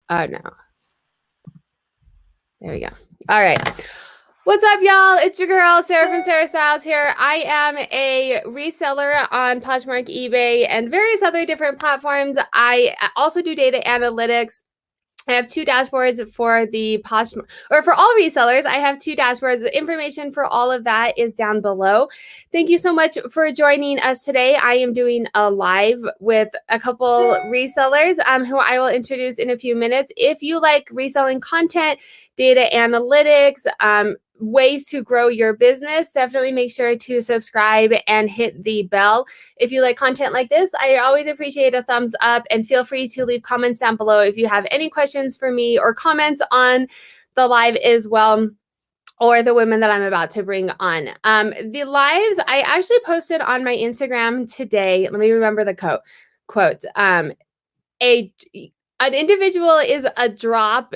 Oh, no. There we go. All right. What's up, y'all? It's your girl, Sarah from SarahStylesLLC here. I am a reseller on Poshmark, eBay, and various other different platforms. I also do data analytics. I have two dashboards for the Poshmark, or for all resellers. I have two dashboards. The information for all of that is down below. Thank you so much for joining us today. I am doing a live with a couple resellers who I will introduce in a few minutes. If you like reselling content, data analytics, ways to grow your business, definitely make sure to subscribe and hit the bell. If you like content like this, I always appreciate a thumbs up, and feel free to leave comments down below if you have any questions for me or comments on the live as well, or the women that I'm about to bring on. The lives I actually posted on my Instagram today. Let me remember the quote. An individual is a drop,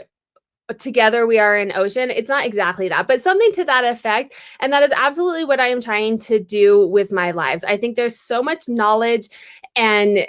together we are an ocean. It's not exactly that, but something to that effect. And that is absolutely what I am trying to do with my lives. I think there's so much knowledge and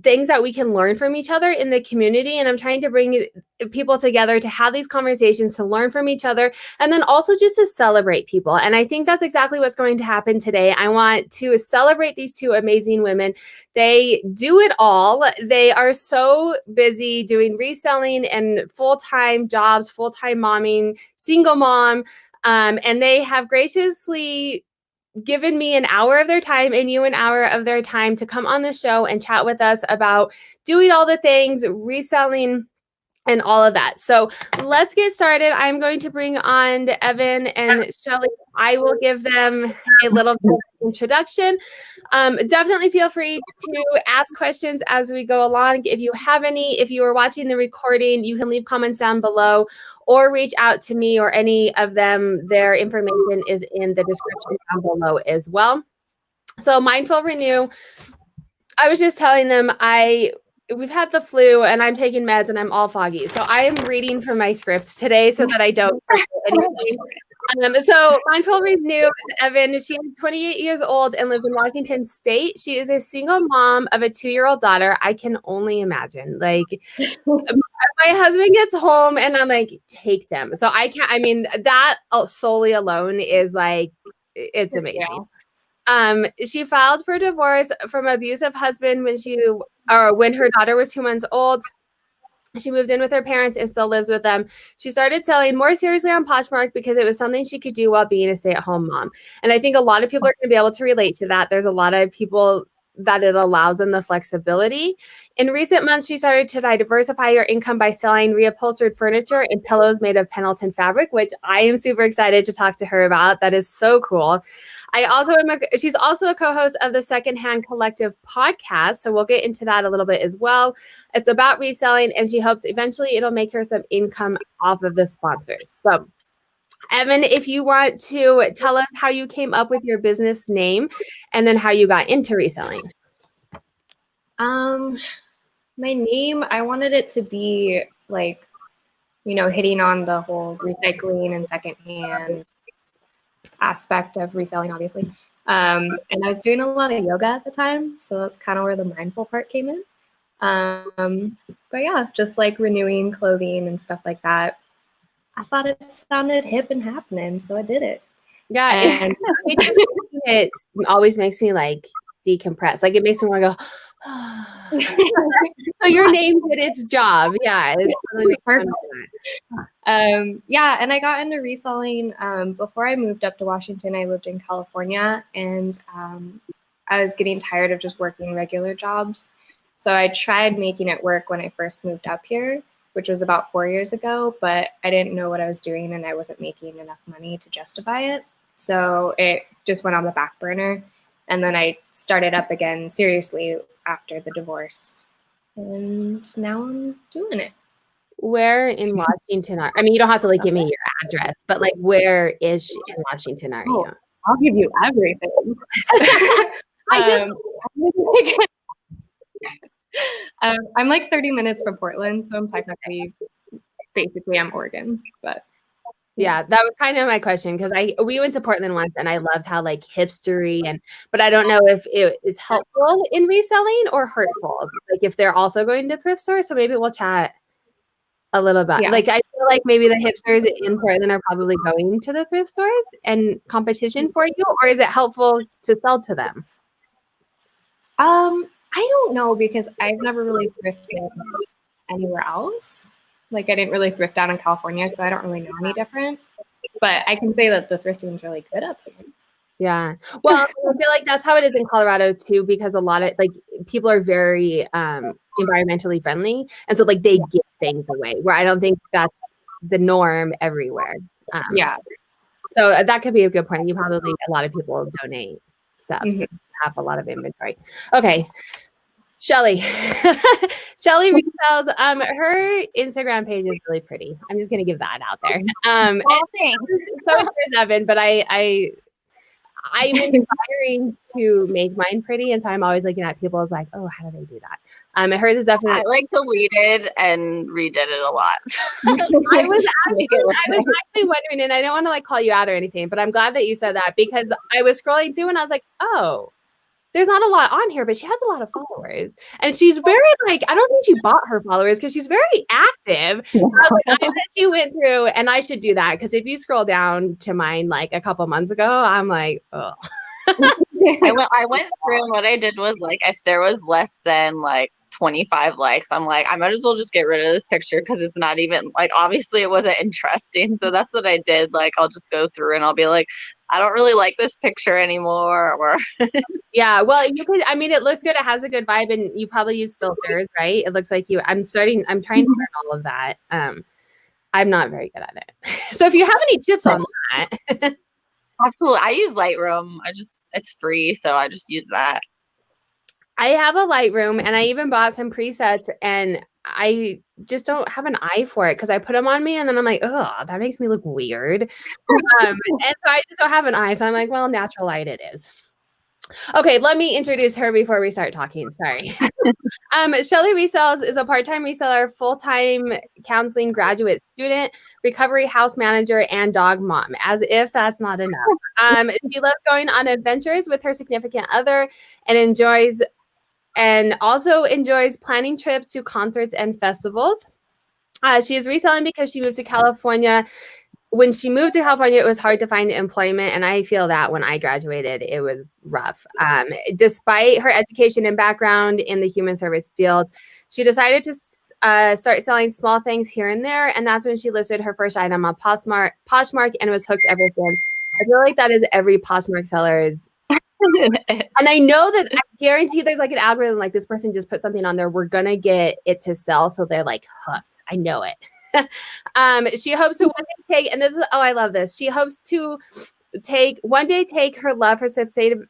things that we can learn from each other in the community. And I'm trying to bring people together to have these conversations, to learn from each other, and then also just to celebrate people. And I think that's exactly what's going to happen today. I want to celebrate these two amazing women. They do it all. They are so busy doing reselling and full-time jobs, full-time momming, single mom, and they have graciously given me an hour of their time and you an hour of their time to come on the show and chat with us about doing all the things, reselling, and all of that. So let's get started. I'm going to bring on Evan and Shelly. I will give them a little bit of introduction. Definitely feel free to ask questions as we go along. If you have any, if you are watching the recording, you can leave comments down below or reach out to me or any of them. Their information is in the description down below as well. So Mindful Renew, I was just telling them we've had the flu and I'm taking meds and I'm all foggy. So I am reading from my scripts today so that I don't forget anything. So Mindful Renew is Evan. She is 28 years old and lives in Washington State. She is a single mom of a 2-year-old daughter. I can only imagine. Like, my husband gets home and I'm like, take them. So that solely alone is like, it's amazing. She filed for divorce from an abusive husband when her daughter was 2 months old. She moved in with her parents and still lives with them. She started selling more seriously on Poshmark because it was something she could do while being a stay-at-home mom. And I think a lot of people are going to be able to relate to that. There's a lot of people that it allows them the flexibility. In recent months, she started to diversify her income by selling reupholstered furniture and pillows made of Pendleton fabric, which I am super excited to talk to her about. That is so cool. She's also a co-host of the Secondhand Collective podcast, so we'll get into that a little bit as well. It's about reselling, and she hopes eventually it'll make her some income off of the sponsors. So Evan, if you want to tell us how you came up with your business name and then how you got into reselling. My name, I wanted it to be like, hitting on the whole recycling and secondhand aspect of reselling, obviously. And I was doing a lot of yoga at the time, so that's kind of where the mindful part came in. But yeah, just like renewing clothing and stuff like that. I thought it sounded hip and happening, so I did it. Yeah, and it always makes me like decompress. Like it makes me want to go. So your name did its job. Yeah, it's really perfect. Yeah, and I got into reselling before I moved up to Washington. I lived in California, and I was getting tired of just working regular jobs. So I tried making it work when I first moved up here, which was about 4 years ago, but I didn't know what I was doing and I wasn't making enough money to justify it. So it just went on the back burner. And then I started up again seriously after the divorce. And now I'm doing it. Where in Washington I mean, you don't have to give me your address, but where is in Washington are you? I'll give you everything. I'm like 30 minutes from Portland, so I'm basically I'm Oregon, but yeah, that was kind of my question because we went to Portland once and I loved how hipstery but I don't know if it is helpful in reselling or hurtful, if they're also going to thrift stores. So maybe we'll chat. a little bit. Yeah. Like, I feel like maybe the hipsters in Portland are probably going to the thrift stores and competition for you, or is it helpful to sell to them? I don't know because I've never really thrifted anywhere else. Like I didn't really thrift down in California, so I don't really know any different. But I can say that the thrifting is really good up here. Yeah. Well, I feel like that's how it is in Colorado too, because a lot of like people are very environmentally friendly. And so like they give things away where I don't think that's the norm everywhere. Yeah. So that could be a good point. You probably, a lot of people donate stuff Mhm. to have a lot of inventory. Okay. Shelly. Shelly Resells. Her Instagram page is really pretty. I'm just gonna give that out there. Oh, thanks. So is Evan, but I'm inspiring to make mine pretty, and so I'm always looking at people as like, oh, how do they do that? And hers is definitely. I like deleted and redid it a lot. I was actually wondering, and I don't want to like call you out or anything, but I'm glad that you said that because I was scrolling through and I was like, oh, there's not a lot on here, but she has a lot of followers, and she's very like, I don't think she bought her followers because she's very active. I bet she went through, and I should do that because if you scroll down to mine like a couple months ago, I'm like, oh. I went through and what I did was like, if there was less than like 25 likes, I'm like, I might as well just get rid of this picture because it's not even like, obviously it wasn't interesting. So that's what I did. Like, I'll just go through and I'll be like, I don't really like this picture anymore. Or yeah, well, you could, I mean, it looks good. It has a good vibe, and you probably use filters, right? It looks like I'm trying to learn all of that. I'm not very good at it. So if you have any tips on that. absolutely. I use Lightroom. It's free. So I just use that. I have a Lightroom, and I even bought some presets, and I just don't have an eye for it because I put them on me and then I'm like, oh, that makes me look weird. And so I just don't have an eye. So I'm like, well, natural light it is. Okay, let me introduce her before we start talking. Sorry. ShelleResells is a part-time reseller, full-time counseling graduate student, recovery house manager, and dog mom, as if that's not enough. She loves going on adventures with her significant other and also enjoys planning trips to concerts and festivals. She is reselling because she moved to California. When she moved to California, it was hard to find employment, and I feel that when I graduated, it was rough. Despite her education and background in the human service field, she decided to start selling small things here and there, and that's when she listed her first item on Poshmark and was hooked ever since. I feel like that is every Poshmark seller's. And I know that I guarantee there's like an algorithm, like this person just put something on there, we're gonna get it to sell, so they're like hooked. I know it. She hopes to one day take, and this is, oh, I love this. She hopes to one day take her love for sustainable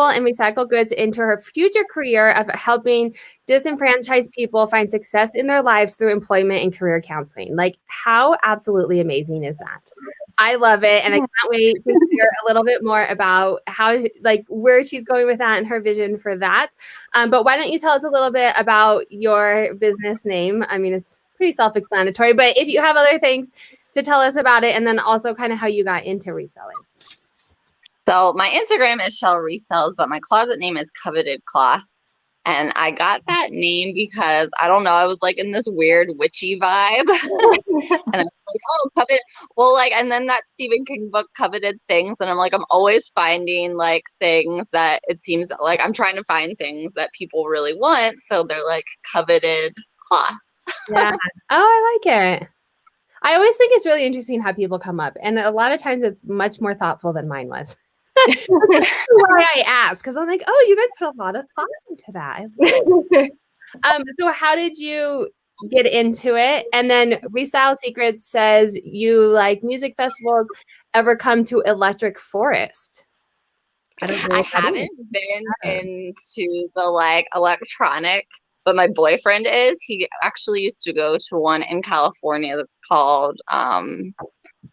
and recycled goods into her future career of helping disenfranchised people find success in their lives through employment and career counseling. Like, how absolutely amazing is that? I love it. And I can't wait to hear a little bit more about how, like, where she's going with that and her vision for that. But why don't you tell us a little bit about your business name? I mean, it's pretty self-explanatory, but if you have other things to tell us about it, and then also kind of how you got into reselling. So my Instagram is ShelleResells, but my closet name is Coveted Cloth. And I got that name because, I don't know, I was like in this weird witchy vibe. And I was like, oh, covet. Well, like, and then that Stephen King book, Coveted Things. And I'm like, I'm always finding like things that it seems like I'm trying to find things that people really want. So they're like coveted cloth. Yeah. Oh, I like it. I always think it's really interesting how people come up. And a lot of times it's much more thoughtful than mine was. That's why I asked, because I'm like, oh, you guys put a lot of thought into that. So how did you get into it? And then Restyle Secrets says you like music festivals. Ever come to Electric Forest? I haven't been into the like electronic, but my boyfriend is. He actually used to go to one in California that's called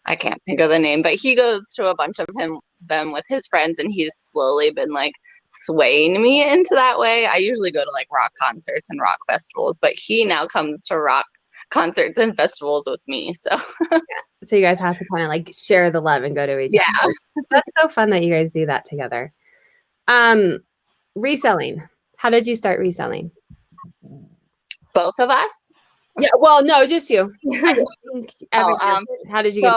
I can't think of the name, but he goes to a bunch of them with his friends, and he's slowly been like swaying me into that way. I usually go to like rock concerts and rock festivals, but he now comes to rock concerts and festivals with me. So yeah. So you guys have to kind of like share the love and go to each other. That's so fun that you guys do that together. Reselling. How did you start reselling? Both of us? Yeah, well, no, just you. I think Oh, how did you get?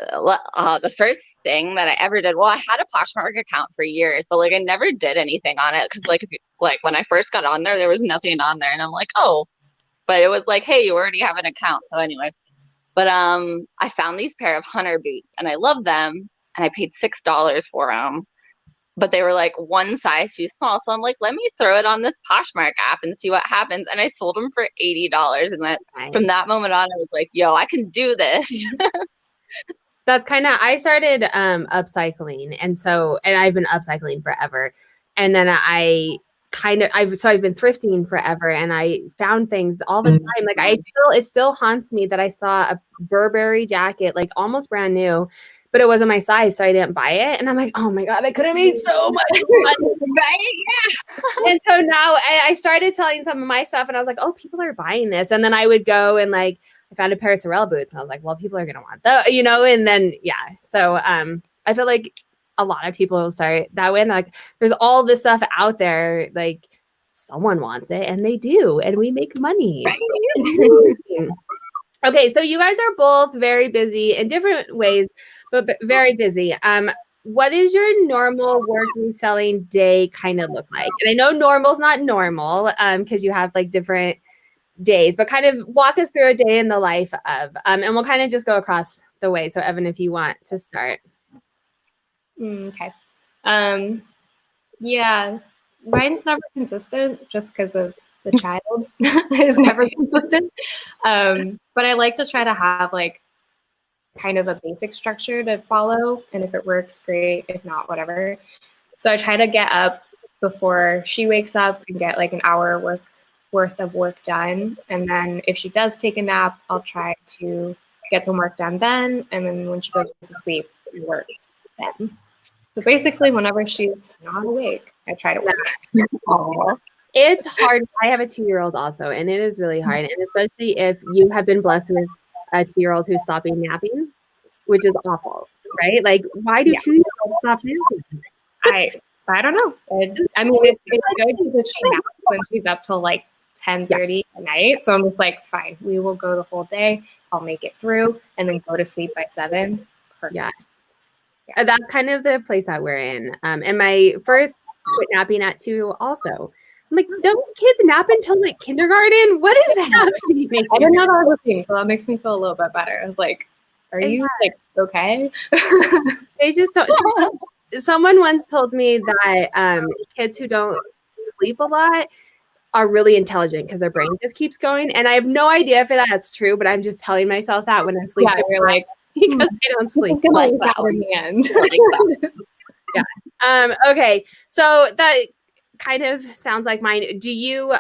so the first thing that I ever did, well, I had a Poshmark account for years, but like I never did anything on it because like if you, like when I first got on there was nothing on there, and I'm like, oh, but it was like, hey, you already have an account. So anyway, but I found these pair of hunter boots and I love them, and I paid $6 for them, but they were like one size too small. So I'm like, let me throw it on this Poshmark app and see what happens. And I sold them for $80, and that from that moment on, I was like, yo, I can do this. That's kind of, I started upcycling. And I've been upcycling forever. And then I've been thrifting forever, and I found things all the time. Like it still haunts me that I saw a Burberry jacket, like almost brand new, but it wasn't my size. So I didn't buy it. And I'm like, oh my God, I could have made so much money. Right? Yeah. And so now I started selling some of my stuff, and I was like, oh, people are buying this. And then I would go and like, I found a pair of Sorel boots, and I was like, well, people are going to want those, and then, yeah. So I feel like a lot of people will start that way. And like, there's all this stuff out there, like someone wants it, and they do, and we make money. Right. Okay. So you guys are both very busy in different ways, but very busy. What is your normal working selling day kind of look like? And I know normal's not normal because you have like different days, but kind of walk us through a day in the life of, and we'll kind of just go across the way. So Evan, if you want to start. Okay. Yeah, mine's never consistent just because of the child is never consistent. But I like to try to have like kind of a basic structure to follow. And if it works, great. If not, whatever. So I try to get up before she wakes up and get like an hour worth of work done. And then if she does take a nap, I'll try to get some work done then. And then when she goes to sleep, work then. So basically, whenever she's not awake, I try to work. It's hard. I have a 2-year-old also, and it is really hard. And especially if you have been blessed with a 2-year-old who's stopping napping, which is awful, right? Like, why do 2-year-olds stop napping? I don't know. I mean, it's good because she naps when she's up till like 10:30 at night. So I'm just like, fine, we will go the whole day. I'll make it through and then go to sleep by 7. Perfect. Yeah. That's kind of the place that we're in. And my first quit napping at 2 also. I'm like, don't kids nap until like kindergarten? What is happening? I didn't know that was a thing, so that makes me feel a little bit better. I was like, are you like okay? They just someone once told me that kids who don't sleep a lot are really intelligent because their brain just keeps going. And I have no idea if that's true, but I'm just telling myself that when I sleep. Yeah, you're like, because I don't sleep like that in the end. Yeah. Okay. So that kind of sounds like mine. Do you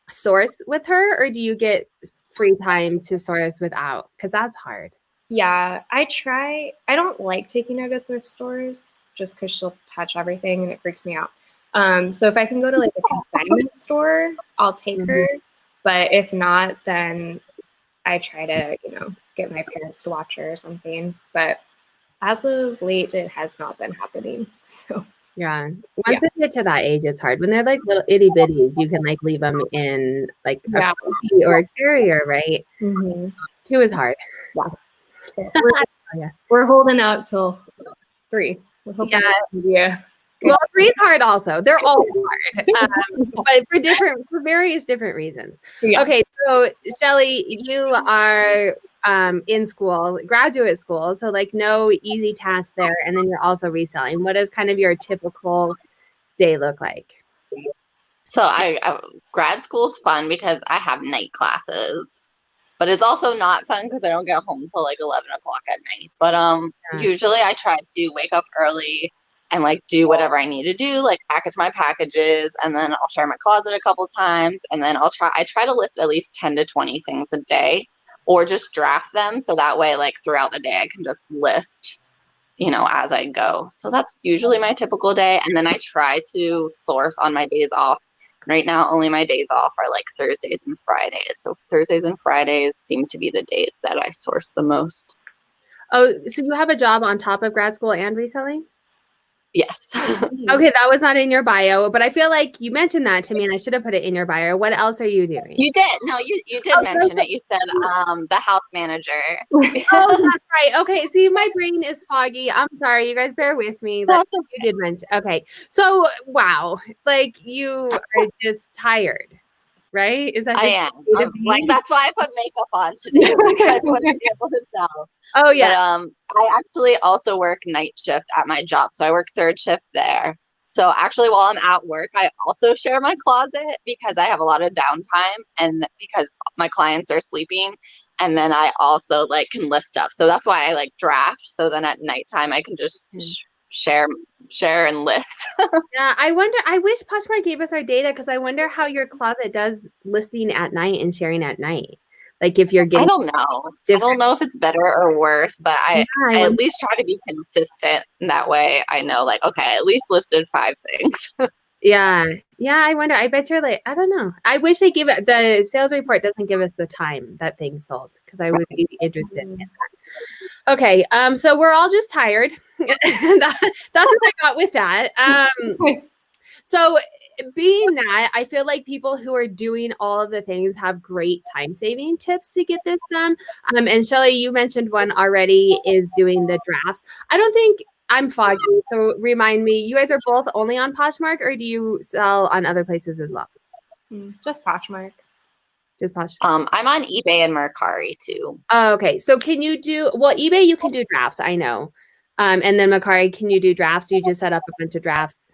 source with her, or do you get free time to source without? Because that's hard. Yeah, I try. I don't like taking her to thrift stores just because she'll touch everything and it freaks me out. So if I can go to like a consignment store, I'll take her. But if not, then I try to, get my parents to watch her or something. But as of late, it has not been happening. So yeah, once they get to that age, it's hard. When they're like little itty bitties, you can like leave them in like a pussy or a carrier, right? 2 is hard. Yeah, we're holding out till 3. We're hoping Well, 3 is hard also. They're all hard, but for various different reasons. Yeah. Okay, so Shelly, you are in school, graduate school, so like no easy task there, and then you're also reselling. What does kind of your typical day look like? So grad school's fun because I have night classes, but it's also not fun because I don't get home till like 11 o'clock at night. But usually I try to wake up early and like do whatever I need to do, like package my packages, and then I'll share my closet a couple times, and then I try to list at least 10 to 20 things a day, or just draft them so that way like throughout the day I can just list, as I go. So that's usually my typical day, and then I try to source on my days off. Right now, only my days off are like Thursdays and Fridays. So Thursdays and Fridays seem to be the days that I source the most. Oh, so you have a job on top of grad school and reselling? Yes. Okay, that was not in your bio, but I feel like you mentioned that to me and I should have put it in your bio. What else are you doing? You did. No, you did mention it. You said the house manager. Oh, that's right. Okay, see, my brain is foggy. I'm sorry. You guys bear with me. Like you did mention. Okay. So, wow. Like you are just tired, right? Is that I just am. Like that's why I put makeup on today because when I'm able to tell. Oh yeah. But I actually also work night shift at my job. So I work third shift there. So actually while I'm at work, I also share my closet because I have a lot of downtime and because my clients are sleeping. And then I also like can list stuff. So that's why I like draft. So then at nighttime I can just share and list. Yeah, I wonder. I wish Poshmark gave us our data because I wonder how your closet does listing at night and sharing at night. Like if you're getting, I don't know. I don't know if it's better or worse, but I at least try to be consistent. And that way I know like, okay, I at least listed 5 things. Yeah. Yeah. I wonder. I bet you're like, I don't know. I wish they give it, the sales report doesn't give us the time that things sold because I would be interested in that. Okay. So we're all just tired. That's what I got with that. So being that, I feel like people who are doing all of the things have great time saving tips to get this done. And Shelly, you mentioned one already is doing the drafts. I don't think I'm foggy. So remind me, you guys are both only on Poshmark or do you sell on other places as well? Just Poshmark. Just Poshmark. I'm on eBay and Mercari too. Oh, okay. So can you do, well, eBay, you can do drafts, I know. And then Mercari, can you do drafts? Do you just set up a bunch of drafts?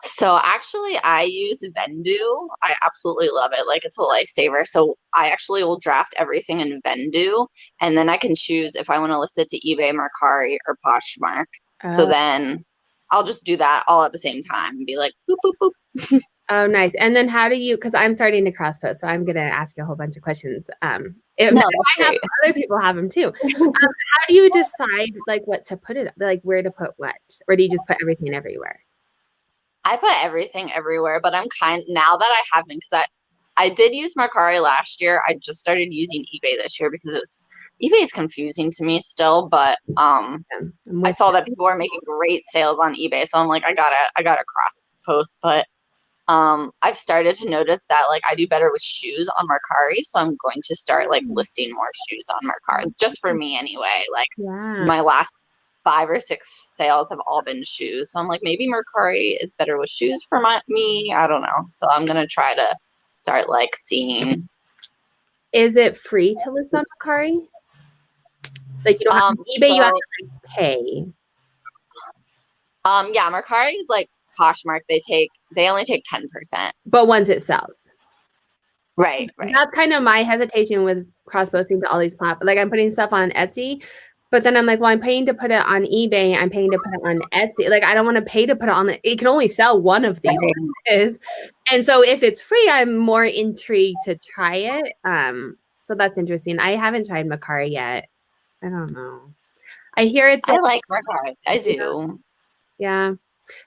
So actually I use Vendu. I absolutely love it. Like it's a lifesaver. So I actually will draft everything in Vendu and then I can choose if I want to list it to eBay, Mercari, or Poshmark. So then I'll just do that all at the same time and be like, boop, boop, boop. Oh, nice. And then how do you, because I'm starting to cross post, so I'm going to ask you a whole bunch of questions. Other people have them too. How do you decide like what to put it, like where to put what? Or do you just put everything everywhere? I put everything everywhere, but I'm now that I haven't, because I did use Mercari last year. I just started using eBay this year because eBay is confusing to me still, but I saw that people were making great sales on eBay. So I'm like, I gotta cross post, but I've started to notice that like I do better with shoes on Mercari. So I'm going to start like listing more shoes on Mercari just for me anyway. Like my last 5 or 6 sales have all been shoes. So I'm like, maybe Mercari is better with shoes for me. I don't know. So I'm going to try to start like seeing. Is it free to list on Mercari? Like you don't have eBay, you have to like pay. Yeah, Mercari is like Poshmark. They only take 10%. But once it sells. Right. That's kind of my hesitation with cross posting to all these platforms. Like I'm putting stuff on Etsy, but then I'm like, well, I'm paying to put it on eBay. I'm paying to put it on Etsy. Like I don't want to pay to put it on it can only sell one of these places. And so if it's free, I'm more intrigued to try it. So that's interesting. I haven't tried Mercari yet. I don't know. I hear it's I like Mercari. I do. Yeah.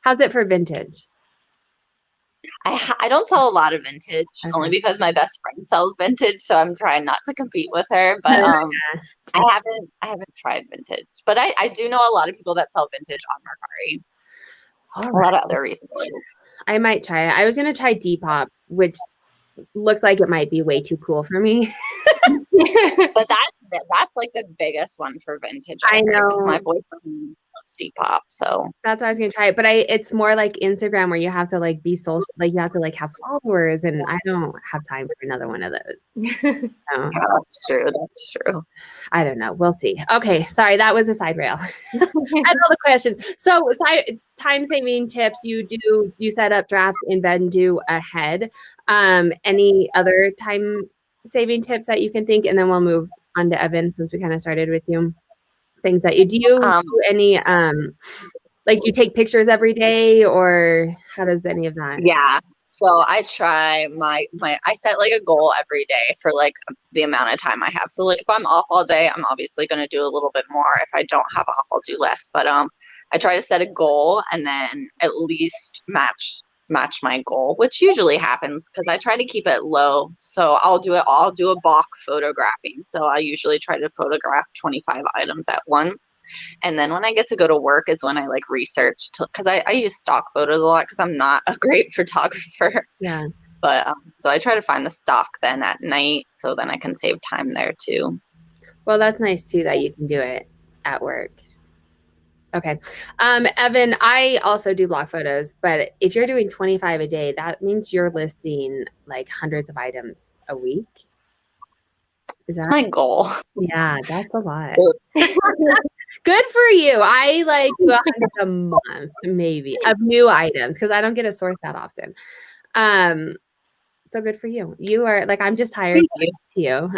How's it for vintage? I don't sell a lot of vintage only because my best friend sells vintage, so I'm trying not to compete with her. But I haven't tried vintage, but I do know a lot of people that sell vintage on Mercari. A lot of other resellers. I might try it. I was gonna try Depop, which looks like it might be way too cool for me. But that's like the biggest one for vintage. I know. Because my boyfriend loves Depop, so that's why I was gonna try it. But it's more like Instagram where you have to like be social, like you have to like have followers, and I don't have time for another one of those. So, yeah, that's true. That's true. I don't know. We'll see. Okay, sorry, that was a side rail. That's all the questions. So, time saving tips. You set up drafts in Vendu ahead. Any other time saving tips that you can think, and then we'll move on to Evan since we kind of started with you. Things that you do any like you take pictures every day, or how does any of that? Yeah. So I try I set like a goal every day for like the amount of time I have. So like if I'm off all day, I'm obviously going to do a little bit more. If I don't have off, I'll do less. But I try to set a goal and then at least match match my goal, which usually happens because I try to keep it low. So I'll do a bulk photographing. So I usually try to photograph 25 items at once. And then when I get to go to work is when I like research, because I use stock photos a lot because I'm not a great photographer. Yeah. But so I try to find the stock then at night, so then I can save time there too. Well, that's nice too that you can do it at work. Okay. Evan, I also do block photos, but if you're doing 25 a day, that means you're listing like hundreds of items a week. That's my goal. Yeah, that's a lot. Good for you. I like do 100 a month, maybe, of new items because I don't get a source that often. So good for you. You are like, I'm just hired to you.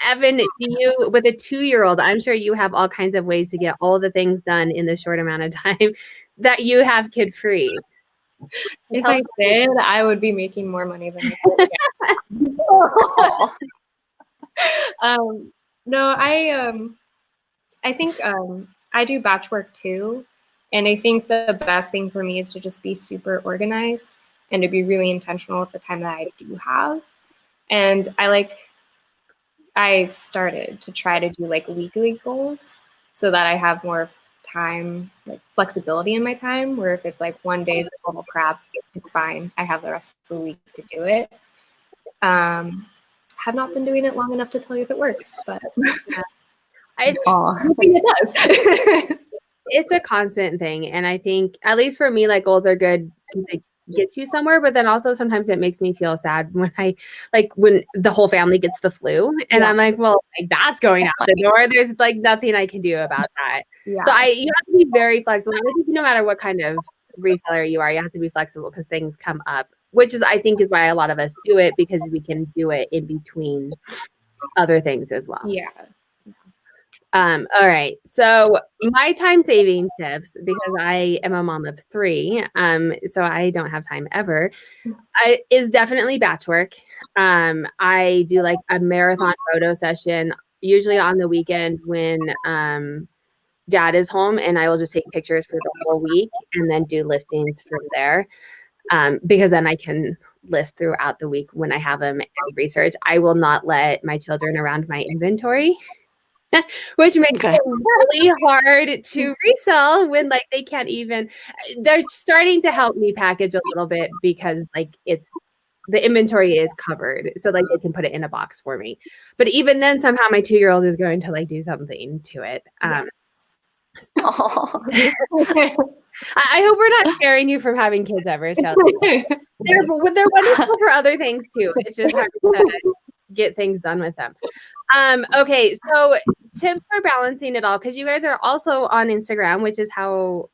Evan, do you, with a 2-year-old, I'm sure you have all kinds of ways to get all the things done in the short amount of time that you have kid free. If I did, I would be making more money than this. No, I think I do batch work too. And I think the best thing for me is to just be super organized and to be really intentional with the time that I do have. And I've started to try to do like weekly goals so that I have more time, like flexibility in my time, where if it's like one day is total crap, it's fine. I have the rest of the week to do it. Have not been doing it long enough to tell you if it works, but it does. It's a constant thing. And I think, at least for me, like goals are good because they get you somewhere, but then also sometimes it makes me feel sad when when the whole family gets the flu and I'm like, well, like that's going out the door. There's like nothing I can do about that. Yeah. So you have to be very flexible. I think no matter what kind of reseller you are, you have to be flexible because things come up, which is, I think, is why a lot of us do it, because we can do it in between other things as well. Yeah. All right. So my time saving tips, because I am a mom of 3, so I don't have time ever, is definitely batch work. I do like a marathon photo session, usually on the weekend when dad is home, and I will just take pictures for the whole week and then do listings from there. Because then I can list throughout the week when I have them and research. I will not let my children around my inventory. Which makes it really hard to resell when like they can't even, they're starting to help me package a little bit because like the inventory is covered. So like they can put it in a box for me. But even then somehow my 2-year-old is going to like do something to it. I hope we're not scaring you from having kids ever, Shelly. They're wonderful for other things too. It's just hard to get things done with them. Okay, so tips for balancing it all, because you guys are also on Instagram, which is how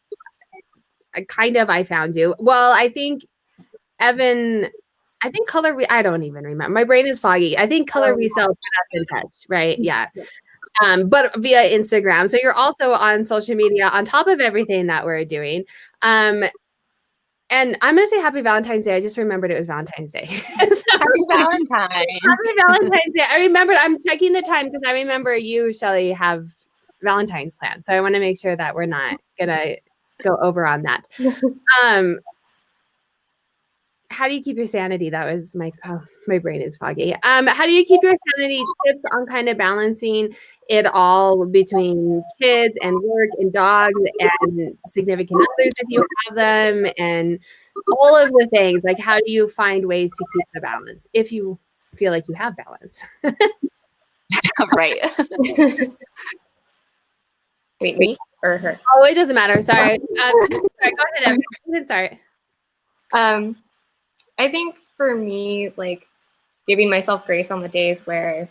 I found you. Well, I think Evan, I don't even remember. My brain is foggy. I think Color Resell put us in touch, right? Yeah. But via Instagram. So you're also on social media on top of everything that we're doing. And I'm going to say happy Valentine's Day. I just remembered it was Valentine's Day. Happy Valentine's. Happy Valentine's Day. I remembered, I'm checking the time because I remember you, Shelly, have Valentine's plans. So I want to make sure that we're not going to go over on that. How do you keep your sanity? That was my brain is foggy. How do you keep your sanity? Tips on kind of balancing it all between kids and work and dogs and significant others if you have them and all of the things. Like, how do you find ways to keep the balance if you feel like you have balance? Right. Wait, me or her? Oh, it doesn't matter. Sorry. Sorry, go ahead, Evan. Sorry. I think for me, like giving myself grace on the days where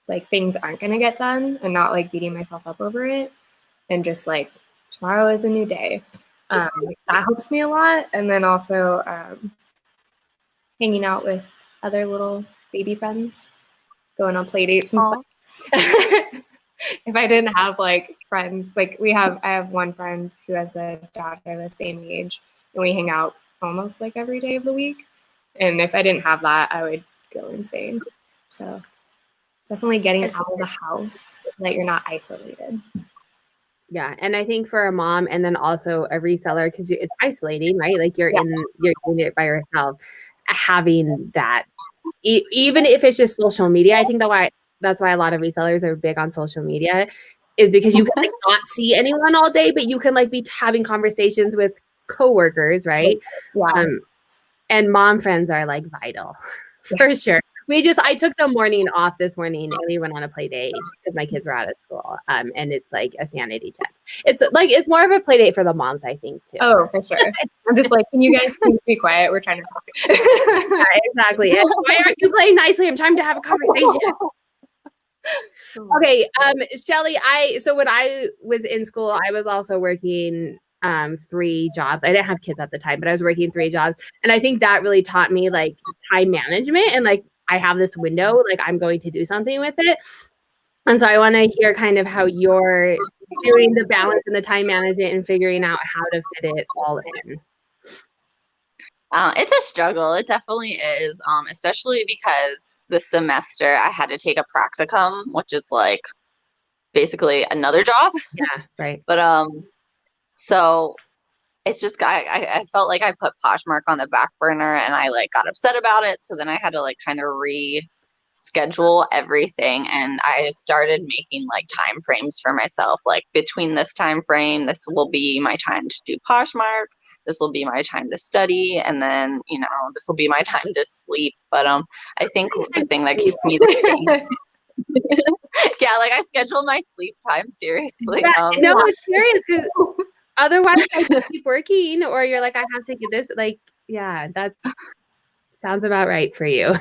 like things aren't going to get done and not like beating myself up over it and just like tomorrow is a new day. That helps me a lot. And then also hanging out with other little baby friends, going on play dates and stuff. If I didn't have like friends, like I have one friend who has a daughter the same age and we hang out almost like every day of the week. And if I didn't have that, I would go insane. So definitely getting out of the house so that you're not isolated. Yeah. And I think for a mom and then also a reseller, because it's isolating, right? Like you're doing it by yourself, having that, even if it's just social media. I think that's why a lot of resellers are big on social media, is because you can like not see anyone all day, but you can like be having conversations with coworkers, right? Yeah. And mom friends are like vital for sure. I took the morning off this morning and we went on a play date because my kids were out of school. And it's like a sanity check. It's more of a play date for the moms, I think, too. Oh, for sure. I'm just like, can you guys please be quiet? We're trying to talk. Yeah, exactly. And why aren't you playing nicely? I'm trying to have a conversation. Okay, Shelly, so when I was in school, I was also working 3 jobs. I didn't have kids at the time, but I was working 3 jobs. And I think that really taught me like time management and like I have this window, like I'm going to do something with it. And so I want to hear kind of how you're doing the balance and the time management and figuring out how to fit it all in. It's a struggle. It definitely is, especially because this semester I had to take a practicum, which is like basically another job. Yeah, right. But so it's just I felt like I put Poshmark on the back burner and I like got upset about it. So then I had to like kind of reschedule everything, and I started making like time frames for myself. Like between this time frame, this will be my time to do Poshmark. This will be my time to study, and then this will be my time to sleep. But I think the thing that keeps me the same. Yeah, like I schedule my sleep time seriously. Yeah, no, it's serious because otherwise I just keep working, or you're like, I have to get this. Like, yeah, that sounds about right for you.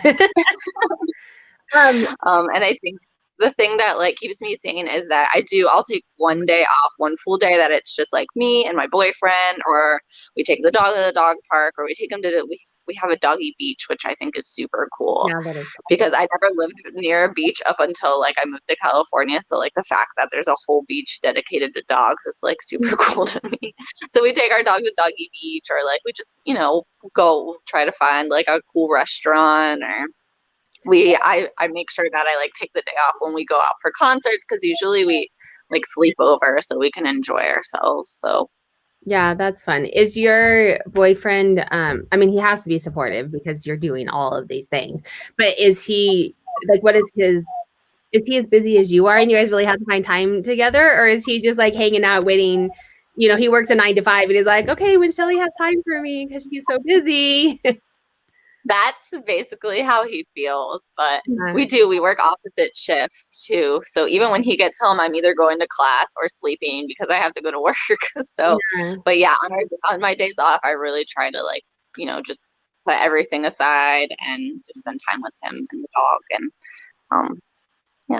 And I think the thing that like keeps me sane is that I'll take one day off, one full day that it's just like me and my boyfriend, or we take the dog to the dog park, or we take him to we have a doggy beach, which I think is super cool. Yeah, that is cool. Because I never lived near a beach up until like I moved to California. So like the fact that there's a whole beach dedicated to dogs is like super cool to me. So we take our dog to doggy beach, or like we just, go try to find like a cool restaurant, or I make sure that I like take the day off when we go out for concerts, because usually we like sleep over so we can enjoy ourselves. So yeah, that's fun. Is your boyfriend, I mean, he has to be supportive because you're doing all of these things, but is he like, is he as busy as you are and you guys really have to find time together? Or is he just like hanging out waiting? He works a 9 to 5 and he's like, okay, when Shelly has time for me because she's so busy. that's basically how he feels. But we work opposite shifts too. So even when he gets home, I'm either going to class or sleeping because I have to go to work. So, but yeah, on my days off, I really try to like, just put everything aside and just spend time with him and the dog. And yeah.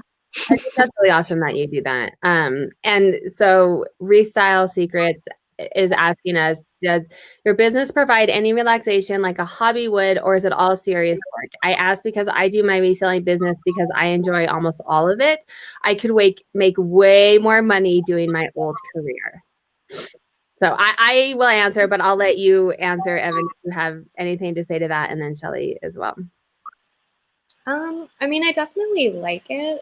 I think that's really awesome that you do that. And so Restyle Secrets is asking us, does your business provide any relaxation like a hobby would, or is it all serious work? I ask because I do my reselling business because I enjoy almost all of it. I could make way more money doing my old career. So I will answer, but I'll let you answer, Evan, if you have anything to say to that, and then Shelly as well. I mean, I definitely like it.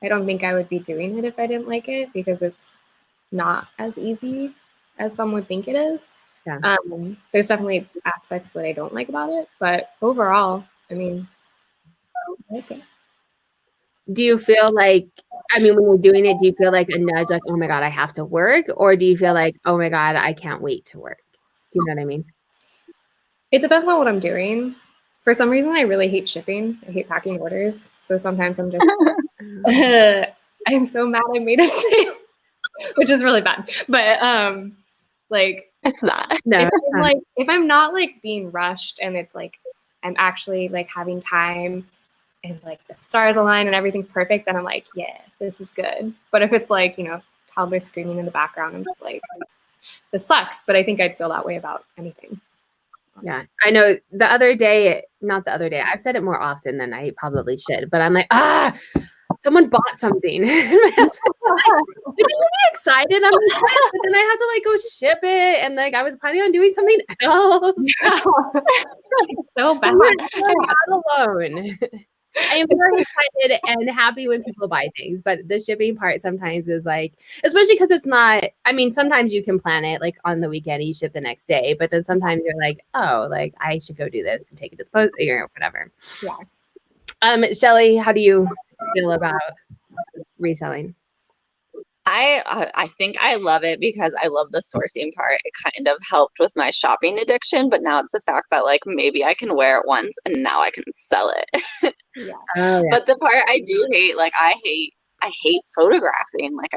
I don't think I would be doing it if I didn't like it, because it's not as easy as some would think it is. Yeah. There's definitely aspects that I don't like about it, but overall, I mean, I like it. Do you feel like, when you're doing it, do you feel like a nudge, like, oh my God, I have to work? Or do you feel like, oh my God, I can't wait to work? Do you know what I mean? It depends on what I'm doing. For some reason, I really hate shipping. I hate packing orders. So sometimes I'm just, I'm so mad I made a sale, which is really bad. But like, it's not. No, if I'm not like being rushed and it's like I'm actually like having time and like the stars align and everything's perfect, then I'm like, yeah, this is good. But if it's like, toddlers screaming in the background, I'm just like, this sucks. But I think I'd feel that way about anything. Yeah, I know. Not the other day, I've said it more often than I probably should, but I'm like, someone bought something. I'm really excited. I'm excited, but then I had to like go ship it, and like I was planning on doing something else. It's so bad. I'm not alone. I am very excited and happy when people buy things, but the shipping part sometimes is like, especially because it's not, I mean, sometimes you can plan it like on the weekend, you ship the next day, but then sometimes you're like, oh, like I should go do this and take it to the post or whatever. Yeah. Shelly, how do you feel about reselling? I think I love it because I love the sourcing part. It kind of helped with my shopping addiction, but now it's the fact that like maybe I can wear it once and now I can sell it. Yeah. Oh, yeah. But the part I do hate, like I hate photographing. Like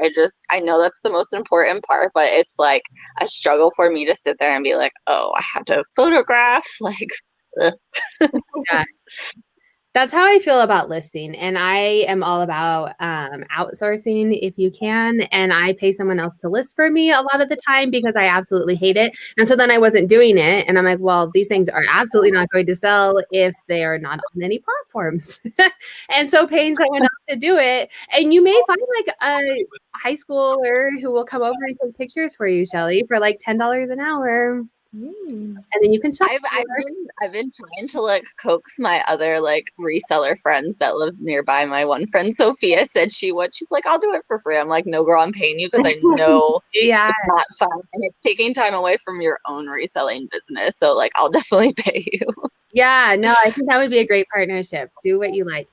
I know that's the most important part, but it's like a struggle for me to sit there and be like, oh, I have to photograph. Like, ugh. Yeah. That's how I feel about listing. And I am all about outsourcing if you can. And I pay someone else to list for me a lot of the time because I absolutely hate it. And so then I wasn't doing it. And I'm like, well, these things are absolutely not going to sell if they are not on any platforms. And so paying someone else to do it. And you may find like a high schooler who will come over and take pictures for you, Shelly, for like $10 an hour. And then you can shop. I've been trying to like coax my other like reseller friends that live nearby. My one friend Sophia said she's like, I'll do it for free. I'm like, no girl, I'm paying you because I know Yeah. it's not fun and it's taking time away from your own reselling business. So like I'll definitely pay you. Yeah, no, I think that would be a great partnership. Do what you like.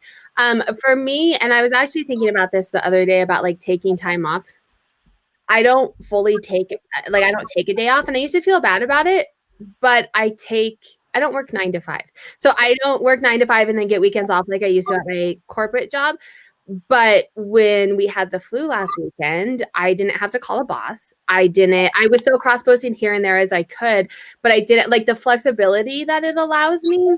For me, and I was actually thinking about this the other day about like taking time off. I don't fully take like I don't take a day off, and I used to feel bad about it, but I don't work 9 to 5. So I don't work 9 to 5 and then get weekends off like I used to at my corporate job. But when we had the flu last weekend, I didn't have to call a boss. I was so cross-posting here and there as I could, but I didn't like the flexibility that it allows me.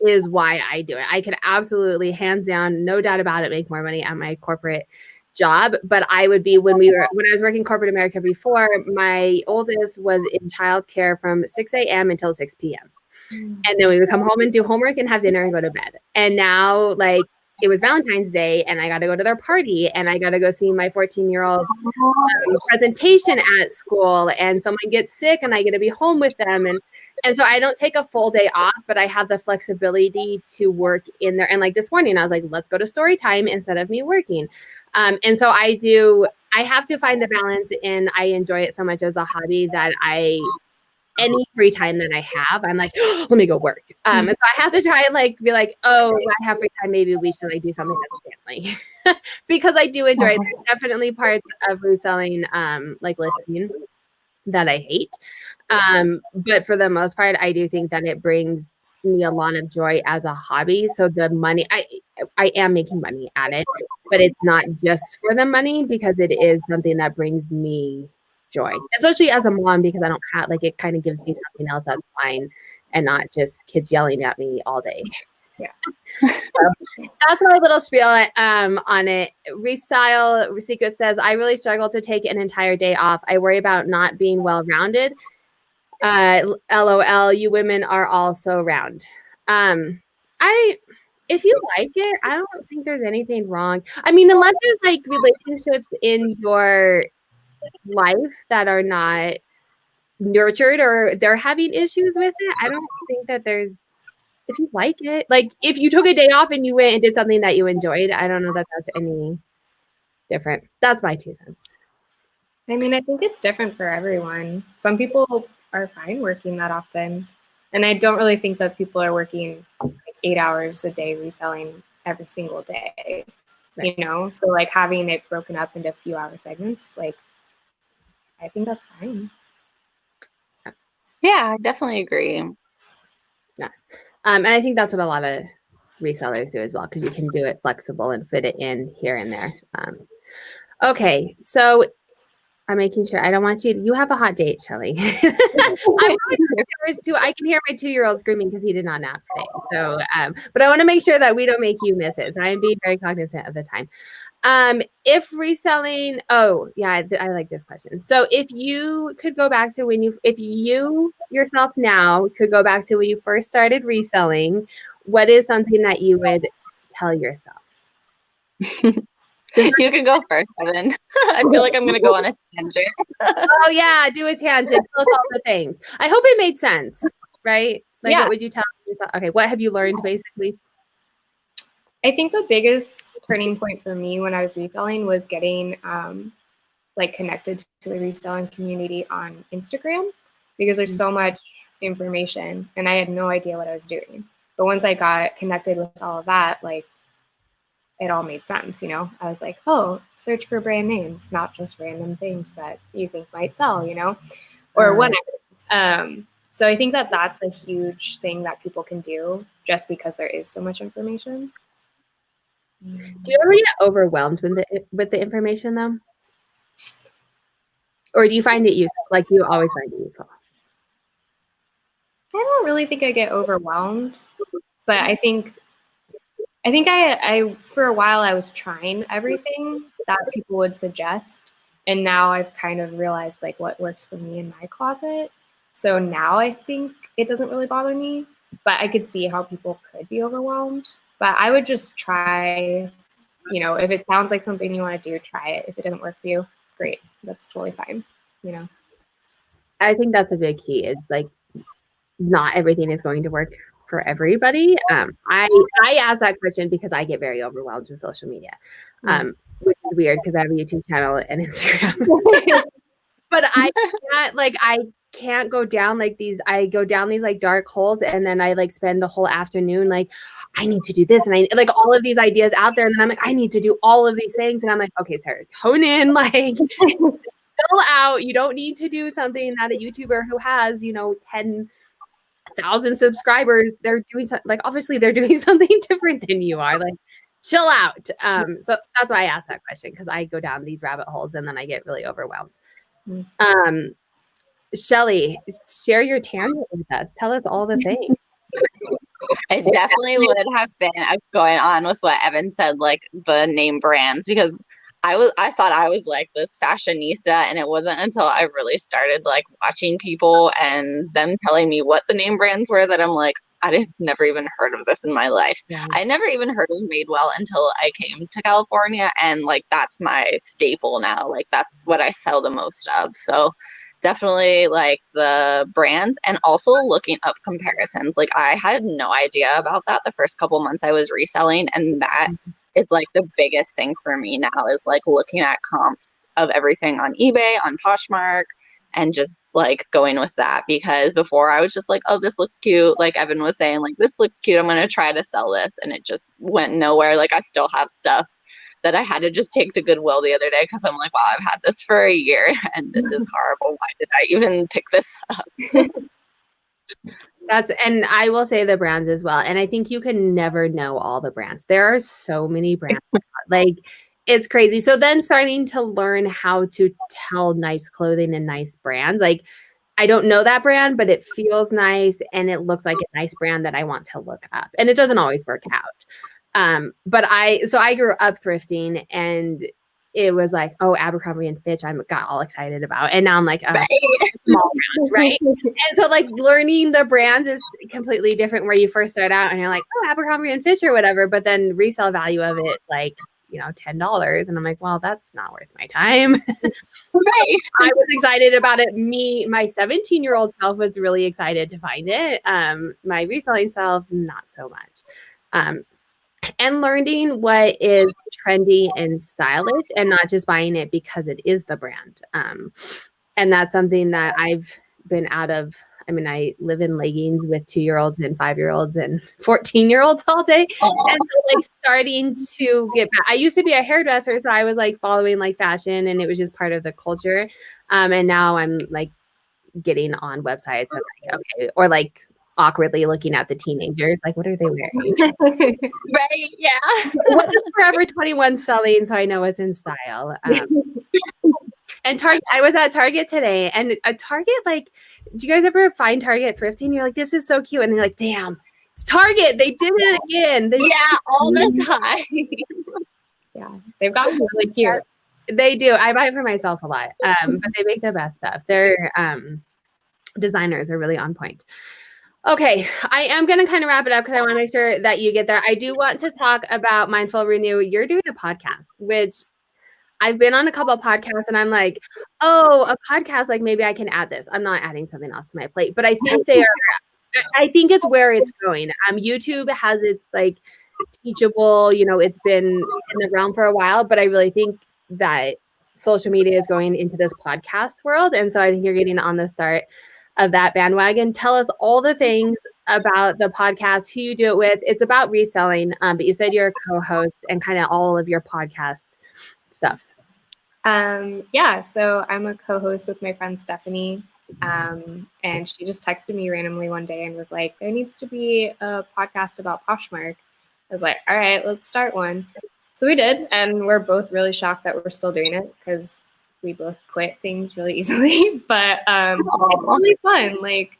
Is why I do it. I could absolutely, hands down, no doubt about it, make more money at my corporate job. But I would be when I was working corporate America before, my oldest was in childcare from 6 a.m. until 6 p.m. And then we would come home and do homework and have dinner and go to bed. And now, like, it was Valentine's Day and I got to go to their party and I got to go see my 14-year-old presentation at school, and someone gets sick and I get to be home with them. And so I don't take a full day off, but I have the flexibility to work in there. And like this morning, I was like, let's go to story time instead of me working. And so I have to find the balance, and I enjoy it so much as a hobby that any free time that I have, I'm like, oh, let me go work. And so I have to try and like be like, oh, I have free time. Maybe we should like do something as a family because I do enjoy it. There's definitely parts of reselling, like listing, that I hate. But for the most part, I do think that it brings me a lot of joy as a hobby. So the money, I am making money at it, but it's not just for the money because it is something that brings me joy, especially as a mom, because I don't have like, it kind of gives me something else that's fine and not just kids yelling at me all day. Yeah. So that's my little spiel on it. Secret says, I really struggle to take an entire day off. I worry about not being well-rounded. LOL, you women are all so round. If you like it, I don't think there's anything wrong. I mean, unless there's like relationships in your life that are not nurtured or they're having issues with it, I don't think that if you like it, like if you took a day off and you went and did something that you enjoyed, I don't know that that's any different. That's my 2 cents. I mean, I think it's different for everyone. Some people are fine working that often. And I don't really think that people are working like 8 hours a day reselling every single day, Right. you know? So like having it broken up into a few hour segments, like, I think that's fine. Yeah, I definitely agree. Yeah. And I think that's what a lot of resellers do as well, because you can do it flexible and fit it in here and there. Okay, so I'm making sure I don't want you have a hot date, Shelly. I can hear my 2-year-old screaming because he did not nap today. So, but I want to make sure that we don't make you miss it. So I'm being very cognizant of the time. If reselling, I like this question. So if you could go back to if you yourself now could go back to when you first started reselling, what is something that you would tell yourself? You can go first, Evan. I feel like I'm going to go on a tangent. Oh yeah, do a tangent. Tell us all the things. I hope it made sense, right? Like, Yeah. What would you tell yourself? Okay, what have you learned basically? I think the biggest turning point for me when I was reselling was getting like connected to the reselling community on Instagram, because there's so much information and I had no idea what I was doing. But once I got connected with all of that, like it all made sense, you know? I was like, oh, search for brand names, not just random things that you think might sell, you know, or whatever. So I think that that's a huge thing that people can do just because there is so much information. Do you ever get overwhelmed with the information though? Or do you find it useful? Like you always find it useful? I don't really think I get overwhelmed, but I think I for a while I was trying everything that people would suggest, and now I've kind of realized like what works for me in my closet. So now I think it doesn't really bother me, but I could see how people could be overwhelmed. But I would just try, you know, if it sounds like something you want to do, try it. If it doesn't work for you, great. That's totally fine, you know. I think that's a big key is like not everything is going to work for everybody. I ask that question because I get very overwhelmed with social media, which is weird because I have a YouTube channel and Instagram. But I can't go down like these. I go down these like dark holes, and then I like spend the whole afternoon like, I need to do this, and I like all of these ideas out there, and then I'm like, I need to do all of these things, and I'm like, okay, Sarah, hone in, like, fill out. You don't need to do something that a YouTuber who has 10,000 subscribers. They're doing something like obviously they're doing something different than you are. Like, chill out. So that's why I asked that question because I go down these rabbit holes and then I get really overwhelmed. Shelly, share your tangent with us. Tell us all the things. I definitely would have been going on with what Evan said, like the name brands, because I thought I was like this fashionista, and it wasn't until I really started like watching people and them telling me what the name brands were that I'm like, I've never even heard of this in my life. Yeah. I never even heard of Madewell until I came to California, and like that's my staple now. Like that's what I sell the most of. So definitely like the brands, and also looking up comparisons. Like I had no idea about that the first couple months I was reselling, and that is like the biggest thing for me now is like looking at comps of everything on eBay, on Poshmark, and just like going with that, because before I was just like, oh, this looks cute. Like Evan was saying, like, this looks cute, I'm going to try to sell this. And it just went nowhere. Like I still have stuff that I had to just take to Goodwill the other day because I'm like, wow, I've had this for a year and this is horrible. Why did I even pick this up? And I will say the brands as well. And I think you can never know all the brands. There are so many brands. Like it's crazy. So then starting to learn how to tell nice clothing and nice brands. Like I don't know that brand, but it feels nice and it looks like a nice brand that I want to look up. And it doesn't always work out. But I grew up thrifting, and it was like, oh, Abercrombie and Fitch, I got all excited about. And now I'm like, oh, right. Small brand, right? And so like learning the brands is completely different where you first start out and you're like, oh, Abercrombie and Fitch or whatever. But then resale value of it, like, $10. And I'm like, well, that's not worth my time. Right. I was excited about it. My 17-year-old self was really excited to find it. My reselling self, not so much. And learning what is trendy and stylish and not just buying it because it is the brand. And that's something that I've been out of. I mean, I live in leggings with 2-year-olds and 5-year-olds and 14-year-olds all day. And so like starting to get back. I used to be a hairdresser, so I was like following like fashion and it was just part of the culture. And now I'm like getting on websites and like, okay, or like awkwardly looking at the teenagers, like, what are they wearing? Right, yeah. What is Forever 21 selling so I know it's in style? And Target, I was at Target today, and a Target, like, do you guys ever find Target thrifting? You're like, this is so cute. And they're like, damn, it's Target. They did it again. All the time. Yeah, they've gotten really cute. They do. I buy it for myself a lot, but they make the best stuff. Their designers are really on point. Okay, I am going to kind of wrap it up because I want to make sure that you get there. I do want to talk about Mindful Renew. You're doing a podcast, which I've been on a couple of podcasts and I'm like, oh, a podcast, like maybe I can add this. I'm not adding something else to my plate, but I think I think it's where it's going. YouTube has its like teachable. It's been in the realm for a while, but I really think that social media is going into this podcast world. And so I think you're getting on the start of that bandwagon. Tell us all the things about the podcast, who you do it with. It's about reselling, but you said you're a co-host and kind of all of your podcast stuff. Yeah, so I'm a co-host with my friend Stephanie, and she just texted me randomly one day and was like, there needs to be a podcast about Poshmark. I was like, all right, let's start one. So we did, and we're both really shocked that we're still doing it because we both quit things really easily, but it's really fun. Like,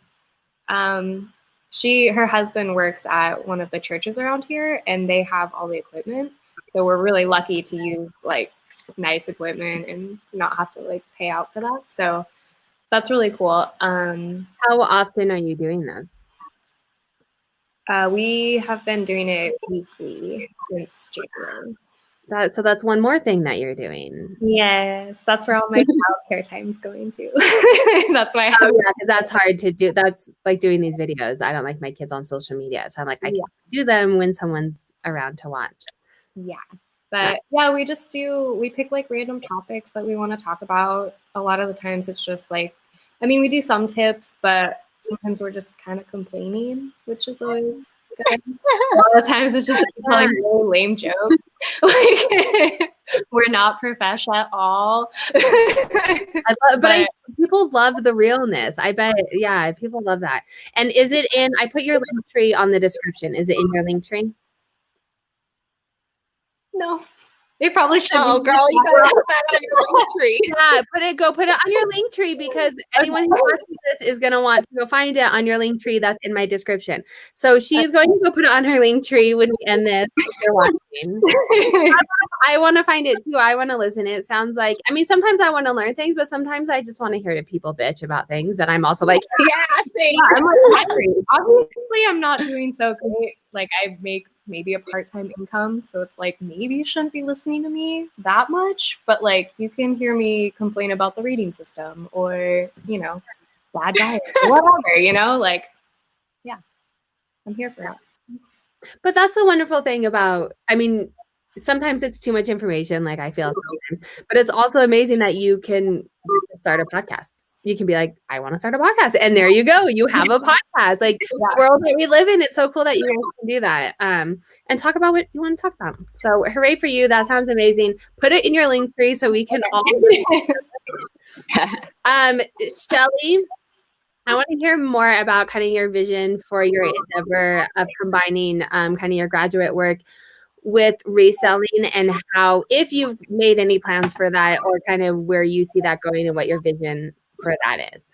her husband works at one of the churches around here, and they have all the equipment. So we're really lucky to use like nice equipment and not have to like pay out for that. So that's really cool. How often are you doing this? We have been doing it weekly since January. So that's one more thing that you're doing. Yes, that's where all my childcare time is going to. That's why that's hard to do. That's like doing these videos. I don't like my kids on social media. So I'm like, I can't do them when someone's around to watch. Yeah. But yeah, we pick like random topics that we want to talk about. A lot of the times it's just like, we do some tips, but sometimes we're just kind of complaining, which is always good. A lot of times it's just telling really lame jokes. Like, we're not profesh at all. People love the realness. I bet. Yeah, people love that. And is it I put your link tree on the description. Is it in your link tree? No, they probably should. Oh, girl, you gotta put that on your link tree. Yeah, put it on your link tree, because anyone who watches this is gonna want to go find it on your link tree that's in my description. So she's going to go put it on her link tree when we end this. If you're watching. I want to find it too. I want to listen. It sounds like, sometimes I want to learn things, but sometimes I just want to hear people bitch about things. And I'm also like, I'm like, obviously I'm not doing so great. Like, I make maybe a part-time income, so it's like maybe you shouldn't be listening to me that much, but like you can hear me complain about the reading system or bad diet or whatever, like, yeah, I'm here for it. But that's the wonderful thing about, sometimes it's too much information, like I feel sometimes, but it's also amazing that you can start a podcast. You can be like, I want to start a podcast. And there you go. You have a podcast. Like, the world that we live in, it's so cool that you guys can do that. And talk about what you want to talk about. So hooray for you. That sounds amazing. Put it in your link tree so we can all. Shelly, I want to hear more about kind of your vision for your endeavor of combining kind of your graduate work with reselling, and how, if you've made any plans for that, or kind of where you see that going and what your vision for that is.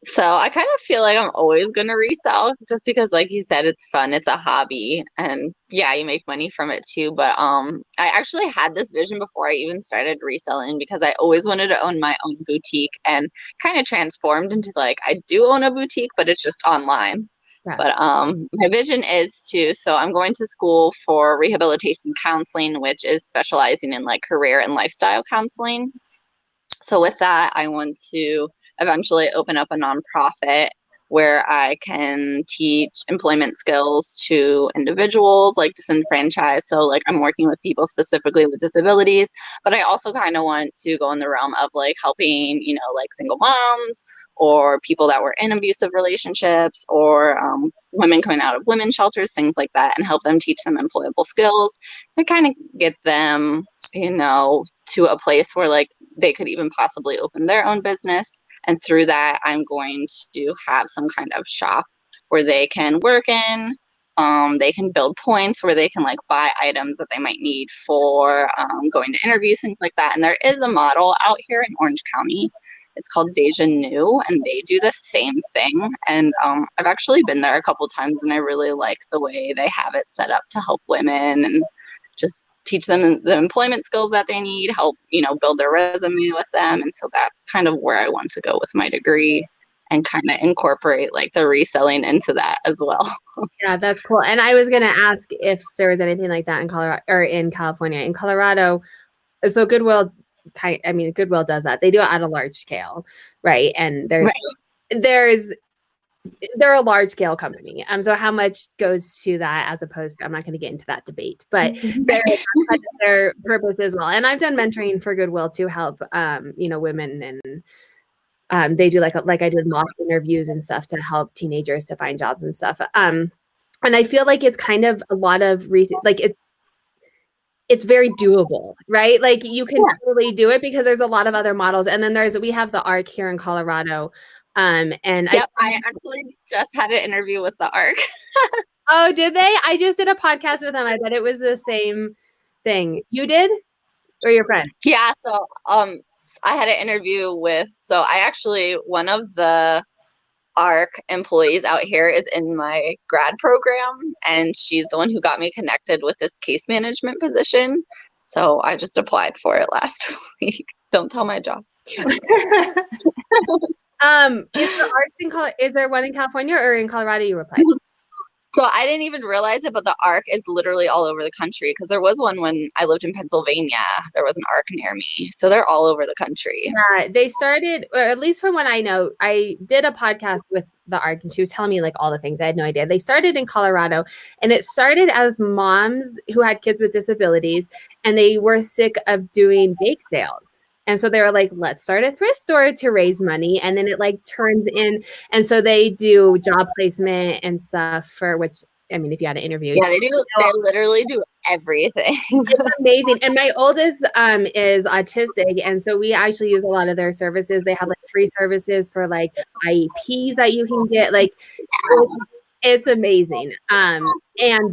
So I kind of feel like I'm always going to resell, just because, like you said, it's fun. It's a hobby, and yeah, you make money from it too. But I actually had this vision before I even started reselling, because I always wanted to own my own boutique, and kind of transformed into like, I do own a boutique, but it's just online. Yeah. But my vision is so I'm going to school for rehabilitation counseling, which is specializing in like career and lifestyle counseling. So with that, I want to eventually open up a nonprofit where I can teach employment skills to individuals, like disenfranchised. So like, I'm working with people specifically with disabilities, but I also kind of want to go in the realm of like helping, like single moms, or people that were in abusive relationships, or women coming out of women's shelters, things like that, and help them, teach them employable skills, and kind of get them, to a place where like they could even possibly open their own business. And through that, I'm going to have some kind of shop where they can work in. They can build points where they can like buy items that they might need for going to interviews, things like that. And there is a model out here in Orange County. It's called Deja New, and they do the same thing. And I've actually been there a couple times, and I really like the way they have it set up to help women and just teach them the employment skills that they need, help, build their resume with them. And so that's kind of where I want to go with my degree, and kind of incorporate like the reselling into that as well. Yeah, that's cool. And I was going to ask if there was anything like that in Colorado or in California. In Colorado, so Goodwill does that. They do it at a large scale, right? And there's they're a large scale company. So how much goes to that as opposed to, I'm not going to get into that debate, but their purpose as well. And I've done mentoring for Goodwill to help, women, and they do like I did mock interviews and stuff to help teenagers to find jobs and stuff. And I feel like it's kind of a lot of it's very doable, right? Like you can totally do it because there's a lot of other models. And then we have the ARC here in Colorado. And I actually just had an interview with the ARC. Oh, did they? I just did a podcast with them. I bet it was the same thing. You did? Or your friend? Yeah. So I had an interview with, one of the ARC employees out here is in my grad program, and she's the one who got me connected with this case management position. So I just applied for it last week. Don't tell my job. Is there one in California or in Colorado you applied? So I didn't even realize it, but the ARC is literally all over the country, because there was one when I lived in Pennsylvania. There was an ARC near me. So they're all over the country. Yeah, they started, or at least from what I know, I did a podcast with the ARC and she was telling me like all the things. I had no idea. They started in Colorado, and it started as moms who had kids with disabilities, and they were sick of doing bake sales. And so they were like, let's start a thrift store to raise money. And then it like turns in. And so they do job placement and stuff for which, I mean, if you had an interview. Yeah, they do. They literally do everything. It's amazing. And my oldest is autistic. And so we actually use a lot of their services. They have like free services for like IEPs that you can get. Like it's amazing. And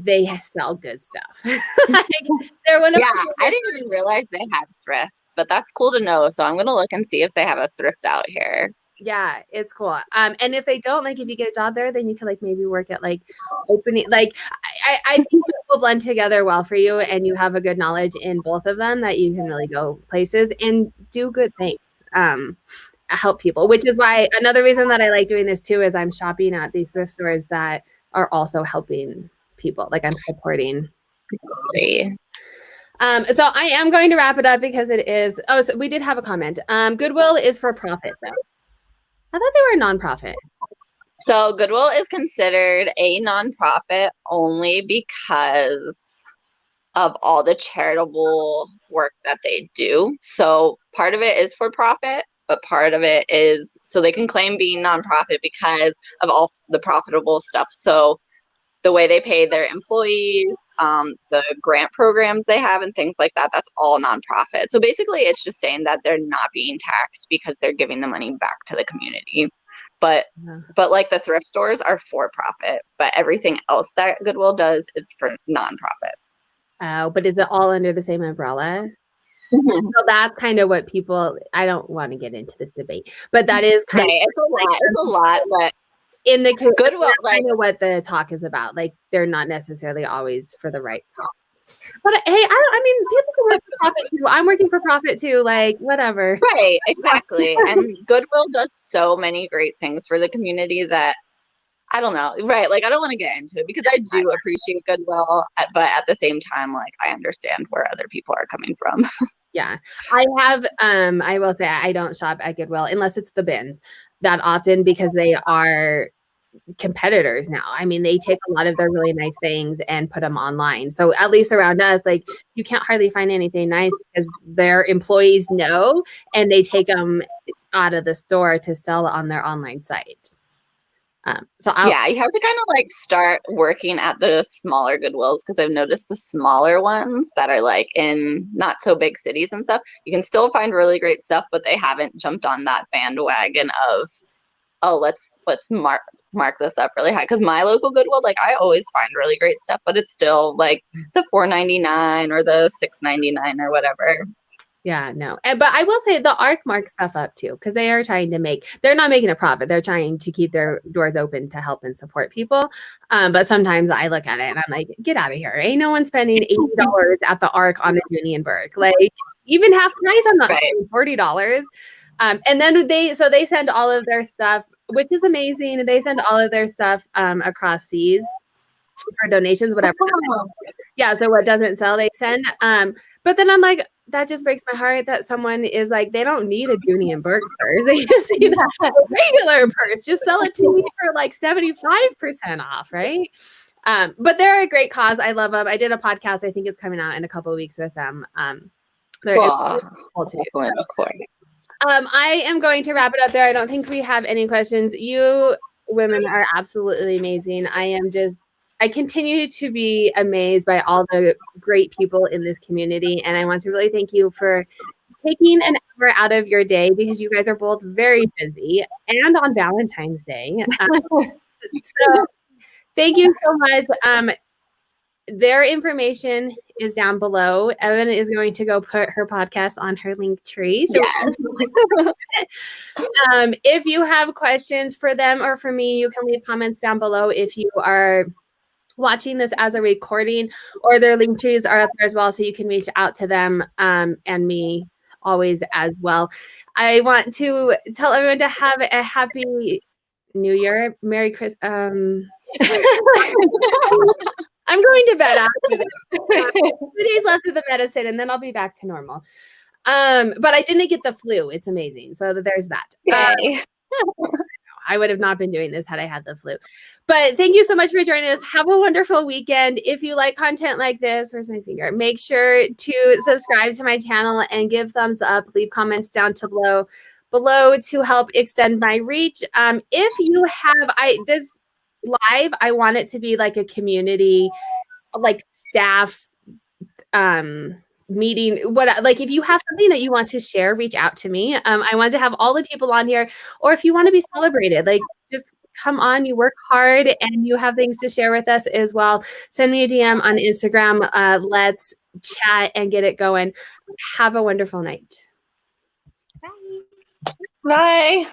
they sell good stuff. They're one of I didn't even realize they had thrifts, but that's cool to know. So I'm going to look and see if they have a thrift out here. Yeah, it's cool. And if they don't, like if you get a job there, then you can like maybe work at like opening, like I think it will blend together well for you, and you have a good knowledge in both of them that you can really go places and do good things. Help people, which is why another reason that I like doing this too is I'm shopping at these thrift stores that are also helping people. Like I'm supporting. So I am going to wrap it up because it is. Oh, so we did have a comment. Goodwill is for profit though. I thought they were a nonprofit. So Goodwill is considered a nonprofit only because of all the charitable work that they do. So part of it is for profit, but part of it is so they can claim being nonprofit because of all the profitable stuff. So the way they pay their employees, the grant programs they have and things like that, that's all nonprofit. So basically it's just saying that they're not being taxed because they're giving the money back to the community. But like the thrift stores are for profit, but everything else that Goodwill does is for nonprofit. Oh, but is it all under the same umbrella? Mm-hmm. So that's kind of what I don't want to get into this debate, but that is kind of it's a lot, but in the Goodwill, that's kind of what the talk is about. Like they're not necessarily always for the right cause. But hey, I mean, people can work for profit too. I'm working for profit too, like whatever. Right, exactly. And Goodwill does so many great things for the community that I don't know. Right. Like I don't want to get into it because I do appreciate Goodwill, but at the same time, like I understand where other people are coming from. Yeah. I will say I don't shop at Goodwill unless it's the bins that often because they are competitors now. I mean, they take a lot of their really nice things and put them online. So at least around us, like you can't hardly find anything nice because their employees know and they take them out of the store to sell on their online site. You have to kind of like start working at the smaller Goodwills because I've noticed the smaller ones that are like in not so big cities and stuff, you can still find really great stuff, but they haven't jumped on that bandwagon of, oh, let's mark this up really high. Because my local Goodwill, like I always find really great stuff, but it's still like the $4.99 or the $6.99 or whatever. Yeah, no. But I will say the ARC marks stuff up too, because they are trying to they're not making a profit. They're trying to keep their doors open to help and support people. But sometimes I look at it and I'm like, get out of here. Ain't no one spending $80 at the ARC on a Junie and Burke. Like even half price, I'm not spending $40. And then they send all of their stuff, which is amazing. They send all of their stuff across seas for donations, whatever. Yeah, so what doesn't sell, they send. But then I'm like, that just breaks my heart that someone is like, they don't need a Dooney and Burke purse. They just need a regular purse. Just sell it to me for like 75% off, right? But they're a great cause. I love them. I did a podcast. I think it's coming out in a couple of weeks with them. They're cool to do. I am going to wrap it up there. I don't think we have any questions. You women are absolutely amazing. I continue to be amazed by all the great people in this community. And I want to really thank you for taking an hour out of your day, because you guys are both very busy and on Valentine's Day. So thank you so much. Their information is down below. Evan is going to go put her podcast on her link tree. So if you have questions for them or for me, you can leave comments down below. If you are watching this as a recording, or their link trees are up there as well, so you can reach out to them and me always as well. I want to tell everyone to have a happy New Year, Merry Christmas. I'm going to bed after this. 2 days left of the medicine, and then I'll be back to normal. But I didn't get the flu. It's amazing. So there's that. I would have not been doing this had I had the flu. But thank you so much for joining us. Have a wonderful weekend. If you like content like this, where's my finger? Make sure to subscribe to my channel and give thumbs up. Leave comments down below to help extend my reach. If you have this live, I want it to be like a community, like staff meeting. Like if you have something that you want to share, reach out to me. I want to have all the people on here, or if you want to be celebrated, like just come on, you work hard and you have things to share with us as well. Send me a DM on Instagram. Let's chat and get it going. Have a wonderful night. Bye.